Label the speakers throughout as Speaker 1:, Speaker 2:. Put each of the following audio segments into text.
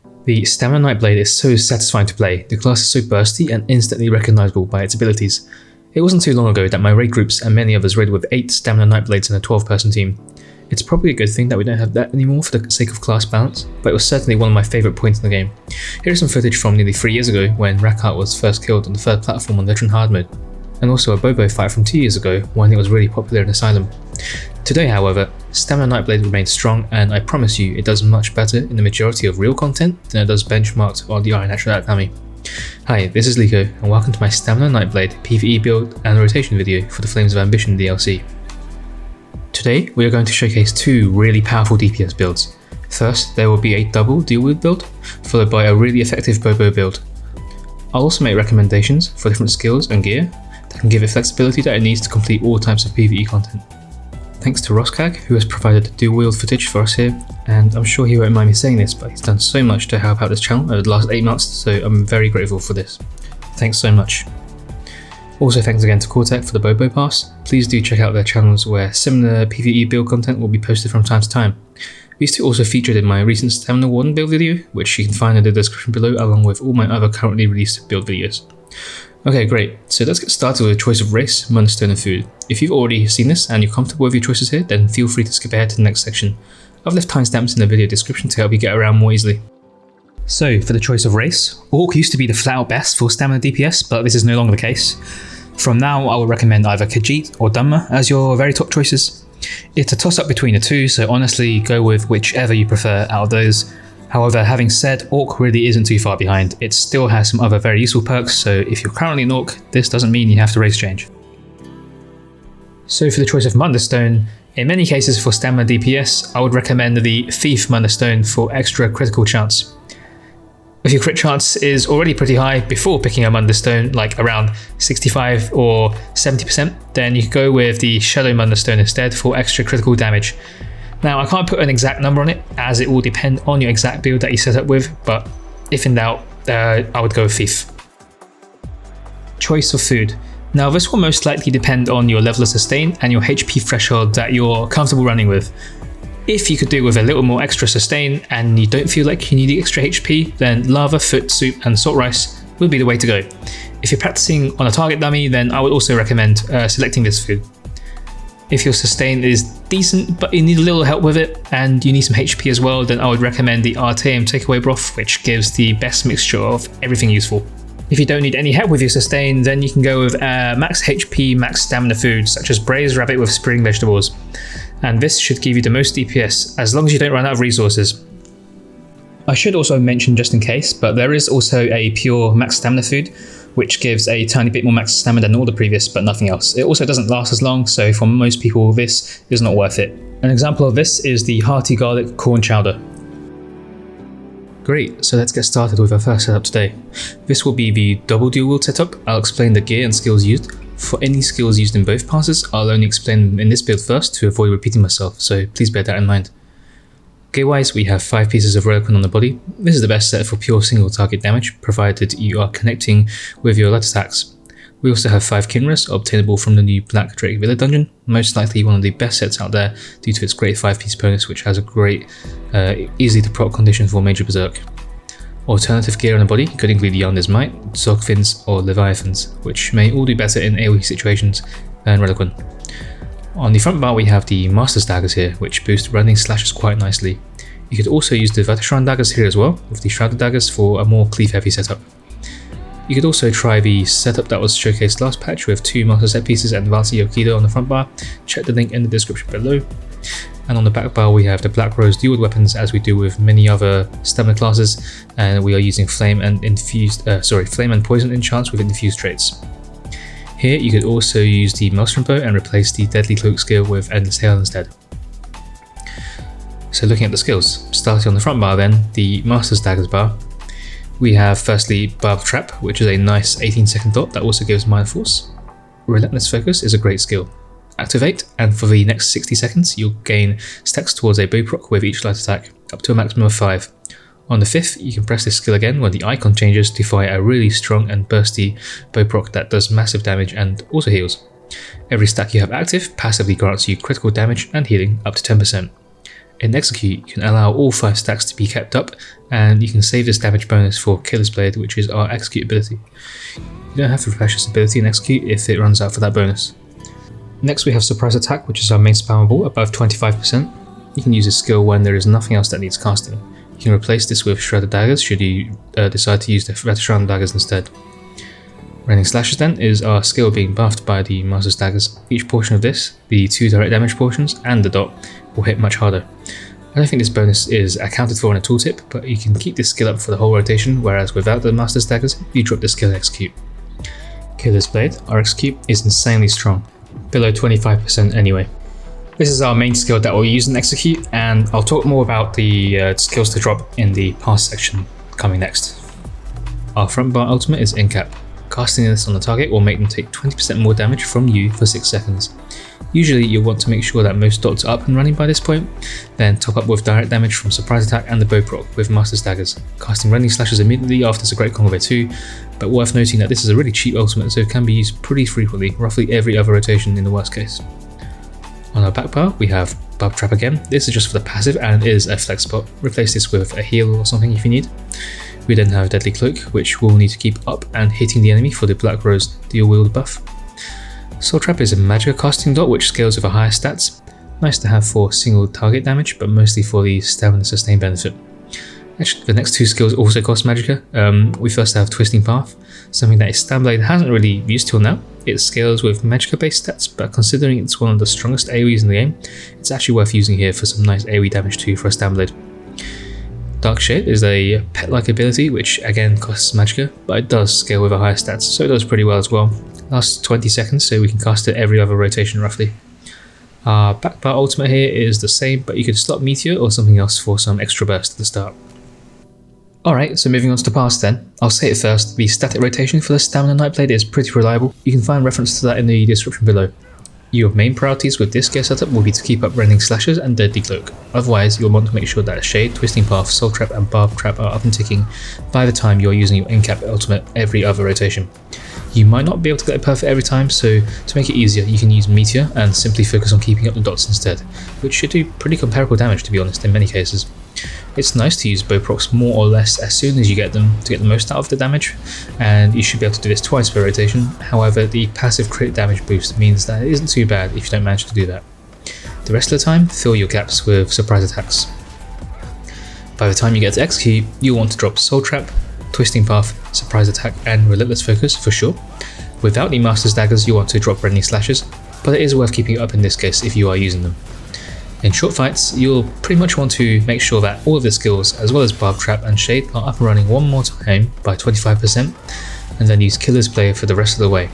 Speaker 1: The Stamina Nightblade is so satisfying to play. The class is so bursty and instantly recognisable by its abilities. It wasn't too long ago that my raid groups and many others raided with 8 Stamina Nightblades in a 12-person team. It's probably a good thing that we don't have that anymore for the sake of class balance, but it was certainly one of my favourite points in the game. Here is some footage from nearly 3 years ago when Rakat was first killed on the 3rd platform on Veteran Hard mode, and also a Bobo fight from 2 years ago when it was really popular in Asylum. Today, however, Stamina Nightblade remains strong, and I promise you it does much better in the majority of real content than it does benchmarked on the Iron Hatchet dummy. Hi, this is Liko, and welcome to my Stamina Nightblade PVE Build and Rotation video for the Flames of Ambition DLC. Today, we are going to showcase 2 really powerful DPS builds. First, there will be a double dual wield build, followed by a really effective Bobo build. I'll also make recommendations for different skills and gear that can give it flexibility that it needs to complete all types of PvE content. Thanks to Roskag, who has provided the dual wield footage for us here, and I'm sure he won't mind me saying this, but he's done so much to help out this channel over the last 8 months, so I'm very grateful for this. Thanks so much. Also thanks again to Cortec for the Bobo Parse. Please do check out their channels where similar PvE build content will be posted from time to time. These 2 also featured in my recent Stamina Warden build video, which you can find in the description below along with all my other currently released build videos. Okay, great, so let's get started with the choice of race, Mundus Stone and food. If you've already seen this and you're comfortable with your choices here, then feel free to skip ahead to the next section. I've left timestamps in the video description to help you get around more easily. So, for the choice of race, Orc used to be the flat out best for stamina DPS, but this is no longer the case. From now, I would recommend either Khajiit or Dunmer as your very top choices. It's a toss up between the 2, so honestly go with whichever you prefer out of those. However, having said, Orc really isn't too far behind. It still has some other very useful perks, so if you're currently an Orc, this doesn't mean you have to race change. So for the choice of Mundus Stone, in many cases for stamina DPS, I would recommend the Thief Mundus Stone for extra critical chance. If your crit chance is already pretty high before picking a Mundus Stone, like around 65 or 70%, then you could go with the Shadow Mundus Stone instead for extra critical damage. Now, I can't put an exact number on it, as it will depend on your exact build that you set up with, but if in doubt, I would go with Thief. Choice of food. Now, this will most likely depend on your level of sustain and your HP threshold that you're comfortable running with. If you could do with a little more extra sustain and you don't feel like you need the extra HP, then lava, foot, soup and salt rice would be the way to go. If you're practicing on a target dummy, then I would also recommend selecting this food. If your sustain is decent but you need a little help with it and you need some HP as well, then I would recommend the Arteum takeaway broth, which gives the best mixture of everything useful. If you don't need any help with your sustain, then you can go with max HP, max stamina food such as braised rabbit with spring vegetables. And this should give you the most DPS as long as you don't run out of resources. I should also mention just in case, but there is also a pure max stamina food, which gives a tiny bit more max stamina than all the previous, but nothing else. It also doesn't last as long, so for most people this is not worth it. An example of this is the Hearty Garlic Corn Chowder. Great, so let's get started with our first setup today. This will be the double dual wield setup. I'll explain the gear and skills used. For any skills used in both passes, I'll only explain them in this build first to avoid repeating myself, so please bear that in mind. Gear wise, we have 5 pieces of Relequen on the body. This is the best set for pure single target damage, provided you are connecting with your light attacks. We also have 5 Kinras, obtainable from the new Black Drake Villa dungeon, most likely one of the best sets out there due to its great 5-piece bonus, which has a great, easy to proc condition for Major Berserk. Alternative gear on the body could include Yonder's Might, Zogfins or Leviathans, which may all do better in AoE situations than Relequen. On the front bar we have the Master's Daggers here, which boost running slashes quite nicely. You could also use the Veteran Daggers here as well, with the Shrouded Daggers for a more cleave heavy setup. You could also try the setup that was showcased last patch with 2 Master Set Pieces and Valsy Yokeda on the front bar. Check the link in the description below. And on the back bar we have the Blackrose dual weapons, as we do with many other stamina classes, and we are using flame and poison enchants with infused traits. Here you could also use the Maelstrom Bow and replace the Deadly Cloak skill with Endless Hail instead. So looking at the skills, starting on the front bar then, the Master's Daggers bar, we have firstly Barbed Trap, which is a nice 18-second dot that also gives minor force. Relentless Focus is a great skill. Activate, and for the next 60 seconds you'll gain stacks towards a bow proc with each light attack, up to a maximum of 5. On the 5th, you can press this skill again when the icon changes to fire a really strong and bursty bow proc that does massive damage and also heals. Every stack you have active passively grants you critical damage and healing up to 10%. In Execute, you can allow all 5 stacks to be kept up, and you can save this damage bonus for Killer's Blade, which is our Execute ability. You don't have to refresh this ability in Execute if it runs out for that bonus. Next we have Surprise Attack, which is our main spammable, above 25%. You can use this skill when there is nothing else that needs casting. You can replace this with Shredded Daggers should you decide to use the Veteran Daggers instead. Raining Slashes then is our skill being buffed by the Master's Daggers. Each portion of this, the 2 direct damage portions and the dot, will hit much harder. I don't think this bonus is accounted for in a tooltip, but you can keep this skill up for the whole rotation, whereas without the Master's Daggers, you drop the skill in Execute. Killer's Blade, our Execute, is insanely strong, below 25% anyway. This is our main skill that we'll use in Execute, and I'll talk more about the skills to drop in the Parse section coming next. Our front bar ultimate is Incap. Casting this on the target will make them take 20% more damage from you for 6 seconds. Usually you'll want to make sure that most dots are up and running by this point, then top up with direct damage from Surprise Attack and the bow proc with Master's Daggers. Casting Raining Slashes immediately after is a great combo too, but worth noting that this is a really cheap ultimate, so it can be used pretty frequently, roughly every other rotation in the worst case. On our back bar we have Barb Trap again. This is just for the passive and is a flex spot. Replace this with a heal or something if you need. We then have Deadly Cloak, which we'll need to keep up and hitting the enemy for the Blackrose dual wield buff. Soul Trap is a magic casting dot which scales with a higher stats. Nice to have for single target damage, but mostly for the stamina sustain benefit. Actually, the next 2 skills also cost magicka. We first have Twisting Path, something that Stamblade hasn't really used till now. It scales with magicka based stats, but considering it's one of the strongest AoEs in the game, it's actually worth using here for some nice AoE damage too for a Stamblade. Dark Shade is a pet-like ability which again costs magicka, but it does scale with a higher stats, so it does pretty well as well. Lasts 20 seconds, so we can cast it every other rotation roughly. Our back bar ultimate here is the same, but you could slot Meteor or something else for some extra burst at the start. Alright, so moving on to Parse then. I'll say it first, the static rotation for the Stamina Nightblade is pretty reliable. You can find reference to that in the description below. Your main priorities with this gear setup will be to keep up Raining Slashes and Deadly Cloak. Otherwise, you'll want to make sure that Shade, Twisting Path, Soul Trap and Barb Trap are up and ticking by the time you're using your Incap ultimate every other rotation. You might not be able to get it perfect every time, so to make it easier you can use Meteor and simply focus on keeping up the dots instead, which should do pretty comparable damage to be honest in many cases. It's nice to use bow procs more or less as soon as you get them to get the most out of the damage, and you should be able to do this twice per rotation. However, the passive crit damage boost means that it isn't too bad if you don't manage to do that. The rest of the time, fill your gaps with surprise attacks. By the time you get to Execute, you'll want to drop Soul Trap, Twisting Path, Surprise Attack and Relentless Focus for sure. Without the Master's Daggers you'll want to drop Raining Slashes, but it is worth keeping up in this case if you are using them. In short fights, you'll pretty much want to make sure that all of the skills as well as Barb Trap and Shade are up and running one more time by 25%, and then use Killer's Blade for the rest of the way.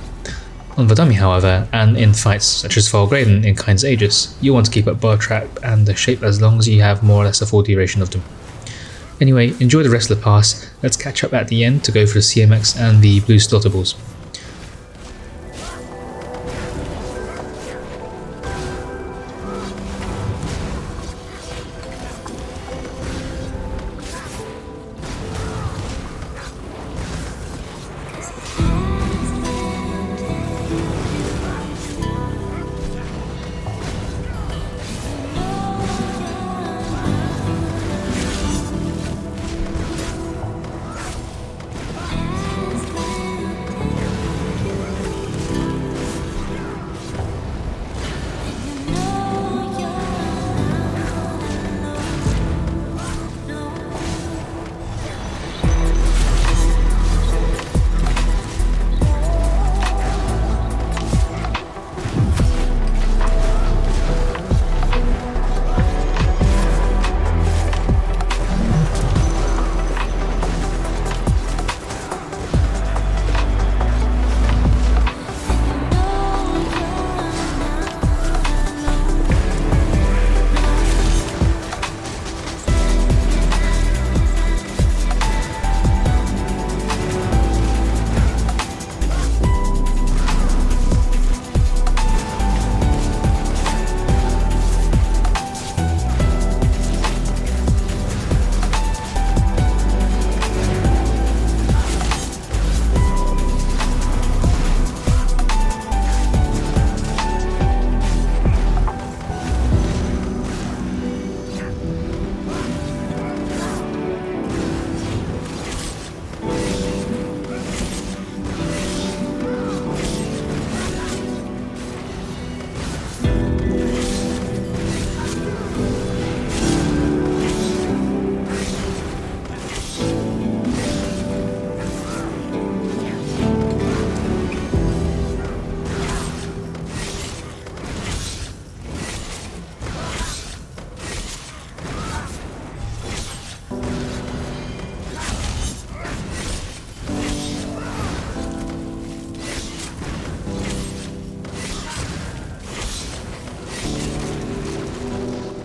Speaker 1: On the dummy however, and in fights such as Falgraden in Kind's Aegis, you'll want to keep up Barb Trap and the Shape as long as you have more or less a full duration of them. Anyway, enjoy the rest of the pass. Let's catch up at the end to go for the CMX and the blue Slottables.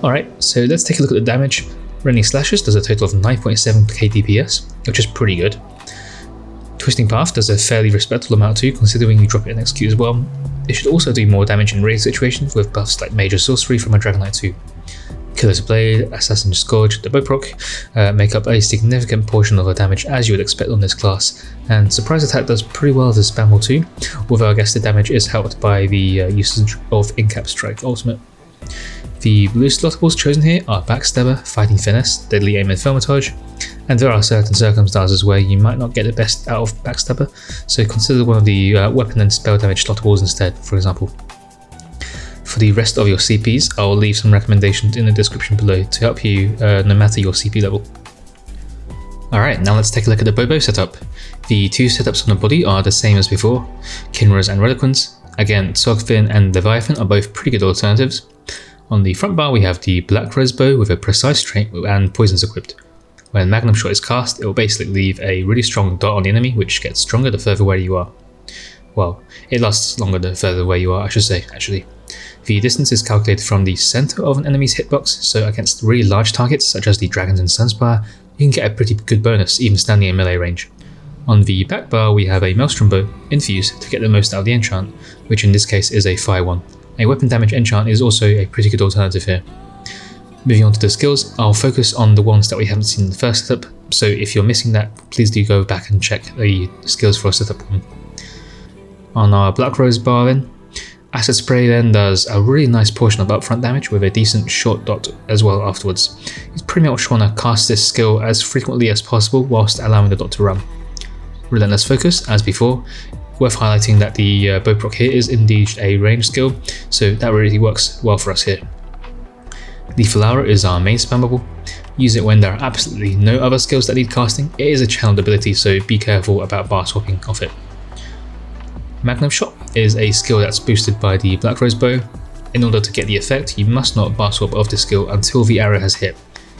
Speaker 1: Alright, so let's take a look at the damage. Raining Slashes does a total of 9.7k DPS, which is pretty good. Twisting Path does a fairly respectable amount too, considering you drop it in Execute as well. It should also do more damage in raid situations with buffs like Major Sorcery from a Dragon Knight too. Killer's Blade, Assassin's Scourge, the Boproc make up a significant portion of the damage as you would expect on this class, and Surprise Attack does pretty well as a spam too, although I guess the damage is helped by the usage of In-Cap Strike Ultimate. The blue Slottables chosen here are Backstabber, Fighting Finesse, Deadly Aim and Thaumaturge, and there are certain circumstances where you might not get the best out of Backstabber, so consider one of the weapon and spell damage Slottables instead, for example. For the rest of your CPs, I'll leave some recommendations in the description below to help you no matter your CP level. Alright, now let's take a look at the Bobo setup. The two setups on the body are the same as before, Kinra's and Relequen's. Again, Sul-Xan and Leviathan are both pretty good alternatives. On the front bar we have the Blackrose bow with a precise trait and poisons equipped. When Magnum Shot is cast, it will basically leave a really strong dot on the enemy, which gets stronger the further away you are. Well, it lasts longer the further away you are, I should say, actually. The distance is calculated from the center of an enemy's hitbox, so against really large targets such as the Dragons and Sunspire, you can get a pretty good bonus even standing in melee range. On the back bar we have a Maelstrom bow, infused to get the most out of the enchant, which in this case is a fire one. A weapon damage enchant is also a pretty good alternative here. Moving on to the skills, I'll focus on the ones that we haven't seen in the first setup, so if you're missing that, please do go back and check the skills for setup 1. On our Blackrose bar then, Acid Spray then does a really nice portion of upfront damage with a decent short dot as well afterwards. You pretty much want to cast this skill as frequently as possible whilst allowing the dot to run. Relentless Focus, as before, worth highlighting that the Boproc here is indeed a range skill, so that really works well for us here. Lethal Aura is our main spammable. Use it when there are absolutely no other skills that need casting. It is a channeled ability, so be careful about bar swapping off it. Magnum Shot is a skill that's boosted by the Blackrose bow. In order to get the effect, you must not bar swap off this skill until the arrow has hit.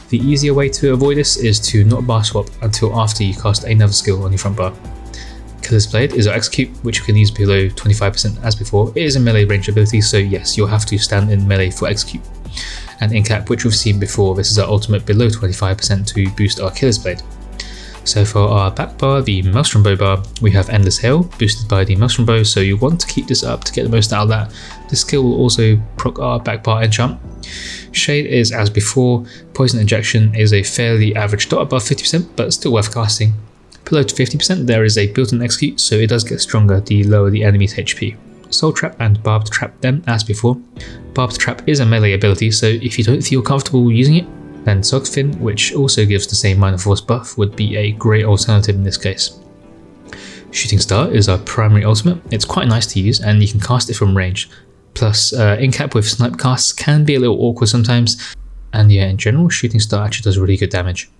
Speaker 1: The easier way to avoid this is to not bar swap until after you cast another skill on your front bar. Killer's Blade is our execute, which you can use below 25% as before. It is a melee range ability, so yes, you'll have to stand in melee for execute. And In-Cap, which we've seen before, this is our ultimate below 25% to boost our Killer's Blade. So for our back bar, the Maelstrom bow bar, we have Endless Hail, boosted by the Maelstrom bow, so you want to keep this up to get the most out of that. This skill will also proc our back bar enchant. Shade is as before. Poison Injection is a fairly average dot above 50%, but still worth casting. Below 50% there is a built-in execute, so it does get stronger the lower the enemy's HP. Soul Trap and Barbed Trap then, as before. Barbed Trap is a melee ability, so if you don't feel comfortable using it, then Sul-Xan, which also gives the same minor force buff, would be a great alternative in this case. Shooting Star is our primary ultimate. It's quite nice to use and you can cast it from range. Plus, In-Cap with snipe casts can be a little awkward sometimes, and yeah, in general, Shooting Star actually does really good damage.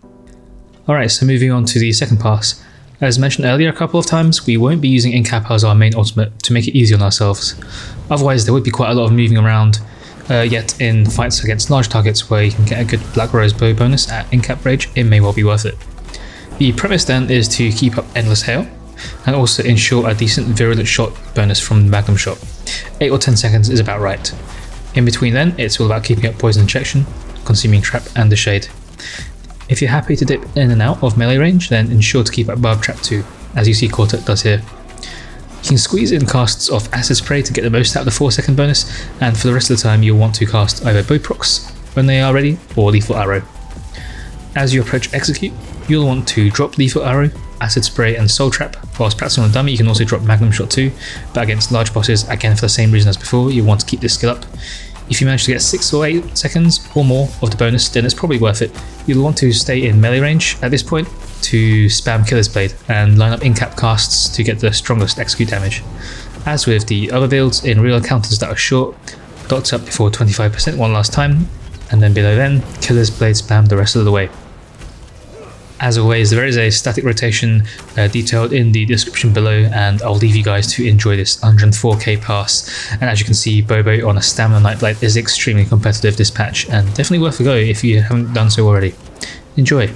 Speaker 1: Alright, so moving on to the second pass. As mentioned earlier a couple of times, we won't be using In-Cap as our main ultimate to make it easy on ourselves. Otherwise, there would be quite a lot of moving around, yet in fights against large targets where you can get a good Blackrose bow bonus at In-Cap range, it may well be worth it. The premise then is to keep up Endless Hail, and also ensure a decent Virulent Shot bonus from the Magnum Shot. 8 or 10 seconds is about right. In between then, it's all about keeping up Poison Injection, Consuming Trap and the Shade. If you're happy to dip in and out of melee range, then ensure to keep up Barbed Trap too, as you see Quartet does here. You can squeeze in casts of Acid Spray to get the most out of the 4-second bonus, and for the rest of the time you'll want to cast either Bow Procs when they are ready, or Lethal Arrow. As you approach Execute, you'll want to drop Lethal Arrow, Acid Spray and Soul Trap. Whilst practicing on a dummy you can also drop Magnum Shot too, but against large bosses, again for the same reason as before, you want to keep this skill up. If you manage to get 6 or 8 seconds or more of the bonus, then it's probably worth it. You'll want to stay in melee range at this point to spam Killer's Blade and line up In-Cap casts to get the strongest execute damage. As with the other builds, in real encounters that are short, dots up before 25% one last time, and then below then, Killer's Blade spam the rest of the way. As always, there is a static rotation detailed in the description below, and I'll leave you guys to enjoy this 104k pass. And as you can see, Bobo on a Stamina Nightblade is extremely competitive this patch, and definitely worth a go if you haven't done so already. Enjoy!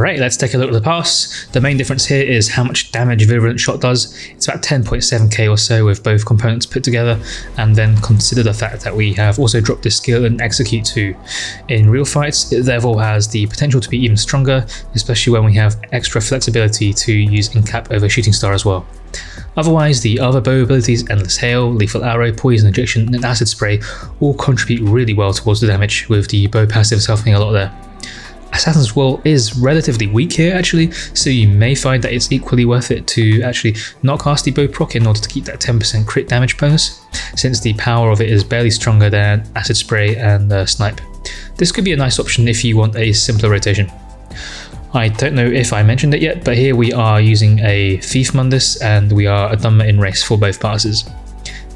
Speaker 1: Alright, let's take a look at the Parse. The main difference here is how much damage Virulent Shot does. It's about 10.7k or so with both components put together, and then consider the fact that we have also dropped this skill in Execute 2. In real fights, it therefore has the potential to be even stronger, especially when we have extra flexibility to use Incap over Shooting Star as well. Otherwise, the other bow abilities, Endless Hail, Lethal Arrow, Poison Injection and Acid Spray all contribute really well towards the damage, with the bow passives helping a lot there. Assassin's Will is relatively weak here actually, so you may find that it's equally worth it to actually not cast the bow proc in order to keep that 10% crit damage bonus, since the power of it is barely stronger than Acid Spray and Snipe. This could be a nice option if you want a simpler rotation. I don't know if I mentioned it yet, but here we are using a Thief Mundus and we are a Dunmer in race for both passes.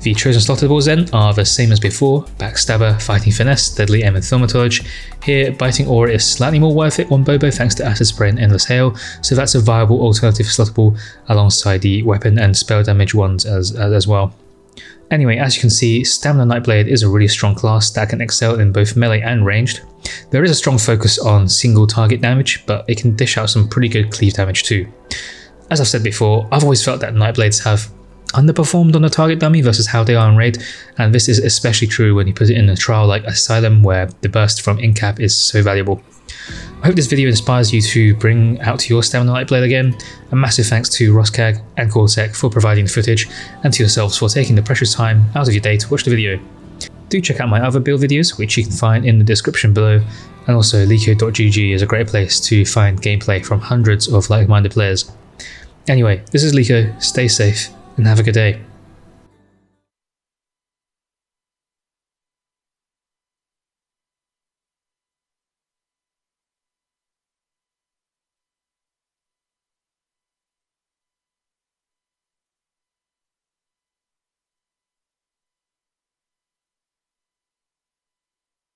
Speaker 1: The chosen Slottables then are the same as before: Backstabber, Fighting Finesse, Deadly Aim and Thaumaturge. Here, Biting Aura is slightly more worth it on Bobo thanks to Acid Spray and Endless Hail, so that's a viable alternative Slottable alongside the weapon and spell damage ones as well. Anyway, as you can see, Stamina Nightblade is a really strong class that can excel in both melee and ranged. There is a strong focus on single target damage, but it can dish out some pretty good cleave damage too. As I've said before, I've always felt that Nightblades have underperformed on the target dummy versus how they are in raid, and this is especially true when you put it in a trial like Asylum where the burst from Incap is so valuable. I hope this video inspires you to bring out your Stamina Nightblade again. A massive thanks to Roskag and Cortec for providing the footage, and to yourselves for taking the precious time out of your day to watch the video. Do check out my other build videos, which you can find in the description below, and also Liko.gg is a great place to find gameplay from hundreds of like-minded players. Anyway, this is Liko, stay safe and have a good day.